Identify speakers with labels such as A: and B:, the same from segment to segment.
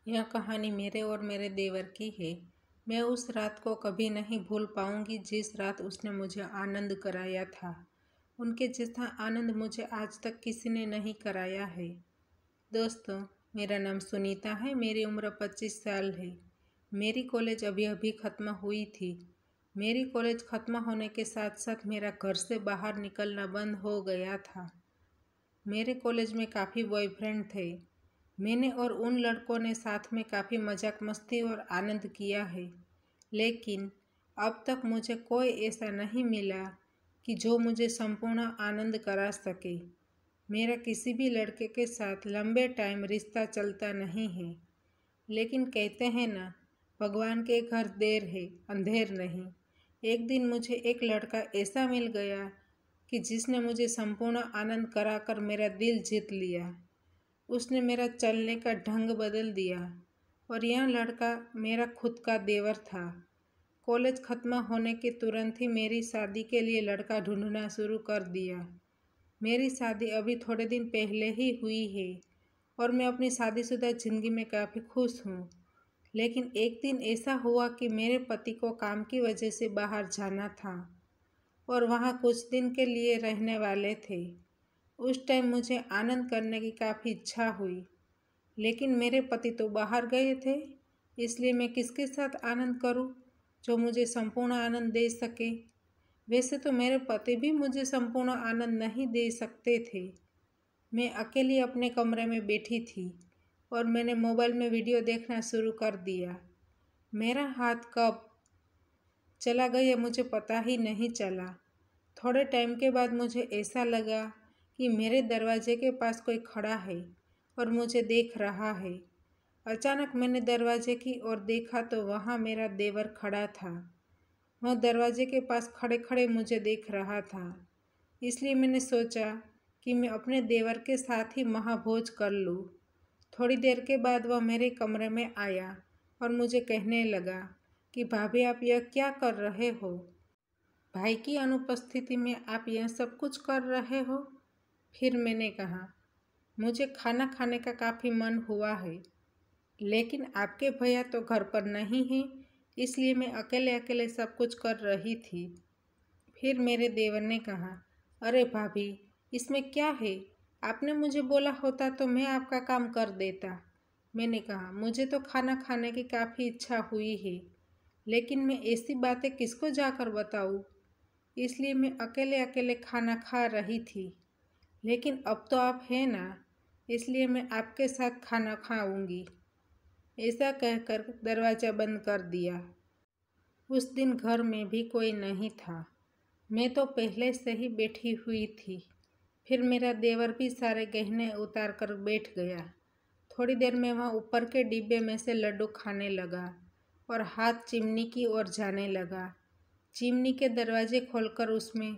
A: यह कहानी मेरे और मेरे देवर की है। मैं उस रात को कभी नहीं भूल पाऊंगी जिस रात उसने मुझे आनंद कराया था। उनके जैसा आनंद मुझे आज तक किसी ने नहीं कराया है। दोस्तों, मेरा नाम सुनीता है। मेरी उम्र 25 साल है। मेरी कॉलेज अभी अभी ख़त्म हुई थी। मेरी कॉलेज ख़त्म होने के साथ साथ मेरा घर से बाहर निकलना बंद हो गया था। मेरे कॉलेज में काफ़ी बॉयफ्रेंड थे। मैंने और उन लड़कों ने साथ में काफ़ी मजाक मस्ती और आनंद किया है, लेकिन अब तक मुझे कोई ऐसा नहीं मिला कि जो मुझे संपूर्ण आनंद करा सके। मेरा किसी भी लड़के के साथ लंबे टाइम रिश्ता चलता नहीं है, लेकिन कहते हैं ना, भगवान के घर देर है अंधेर नहीं। एक दिन मुझे एक लड़का ऐसा मिल गया कि जिसने मुझे संपूर्ण आनंद कराकर मेरा दिल जीत लिया। उसने मेरा चलने का ढंग बदल दिया और यह लड़का मेरा खुद का देवर था। कॉलेज ख़त्म होने के तुरंत ही मेरी शादी के लिए लड़का ढूंढना शुरू कर दिया। मेरी शादी अभी थोड़े दिन पहले ही हुई है और मैं अपनी शादीशुदा ज़िंदगी में काफ़ी खुश हूँ। लेकिन एक दिन ऐसा हुआ कि मेरे पति को काम की वजह से बाहर जाना था और वहाँ कुछ दिन के लिए रहने वाले थे। उस टाइम मुझे आनंद करने की काफ़ी इच्छा हुई, लेकिन मेरे पति तो बाहर गए थे, इसलिए मैं किसके साथ आनंद करूं जो मुझे संपूर्ण आनंद दे सके। वैसे तो मेरे पति भी मुझे संपूर्ण आनंद नहीं दे सकते थे। मैं अकेली अपने कमरे में बैठी थी और मैंने मोबाइल में वीडियो देखना शुरू कर दिया। मेरा हाथ कब चला गया मुझे पता ही नहीं चला। थोड़े टाइम के बाद मुझे ऐसा लगा कि मेरे दरवाजे के पास कोई खड़ा है और मुझे देख रहा है। अचानक मैंने दरवाजे की ओर देखा तो वहाँ मेरा देवर खड़ा था। वह दरवाजे के पास खड़े खड़े मुझे देख रहा था, इसलिए मैंने सोचा कि मैं अपने देवर के साथ ही महाभोज कर लूँ। थोड़ी देर के बाद वह मेरे कमरे में आया और मुझे कहने लगा कि भाभी, आप यह क्या कर रहे हो? भाई की अनुपस्थिति में आप यह सब कुछ कर रहे हो? फिर मैंने कहा, मुझे खाना खाने का काफ़ी मन हुआ है, लेकिन आपके भैया तो घर पर नहीं हैं, इसलिए मैं अकेले अकेले सब कुछ कर रही थी। फिर मेरे देवर ने कहा, अरे भाभी, इसमें क्या है? आपने मुझे बोला होता तो मैं आपका काम कर देता। मैंने कहा, मुझे तो खाना खाने की काफ़ी इच्छा हुई है, लेकिन मैं ऐसी बातें किसको जाकर बताऊँ? इसलिए मैं अकेले अकेले खाना खा रही थी। लेकिन अब तो आप हैं ना, इसलिए मैं आपके साथ खाना खाऊंगी। ऐसा कहकर दरवाज़ा बंद कर दिया। उस दिन घर में भी कोई नहीं था। मैं तो पहले से ही बैठी हुई थी। फिर मेरा देवर भी सारे गहने उतार कर बैठ गया। थोड़ी देर में वह ऊपर के डिब्बे में से लड्डू खाने लगा और हाथ चिमनी की ओर जाने लगा। चिमनी के दरवाजे खोलकर उसमें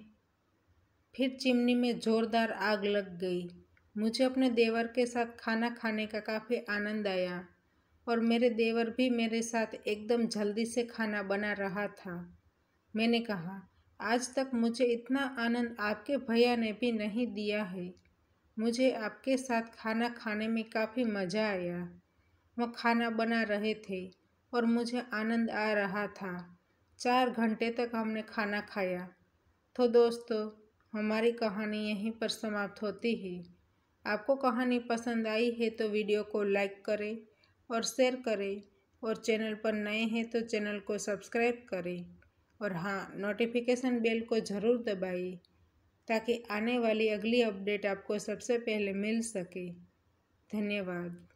A: फिर चिमनी में ज़ोरदार आग लग गई। मुझे अपने देवर के साथ खाना खाने का काफ़ी आनंद आया और मेरे देवर भी मेरे साथ एकदम जल्दी से खाना बना रहा था। मैंने कहा, आज तक मुझे इतना आनंद आपके भैया ने भी नहीं दिया है। मुझे आपके साथ खाना खाने में काफ़ी मज़ा आया। वह खाना बना रहे थे और मुझे आनंद आ रहा था। 4 घंटे तक हमने खाना खाया। तो दोस्तों, हमारी कहानी यहीं पर समाप्त होती है। आपको कहानी पसंद आई है तो वीडियो को लाइक करें और शेयर करें, और चैनल पर नए हैं तो चैनल को सब्सक्राइब करें, और हाँ, नोटिफिकेशन बेल को ज़रूर दबाइए ताकि आने वाली अगली अपडेट आपको सबसे पहले मिल सके। धन्यवाद।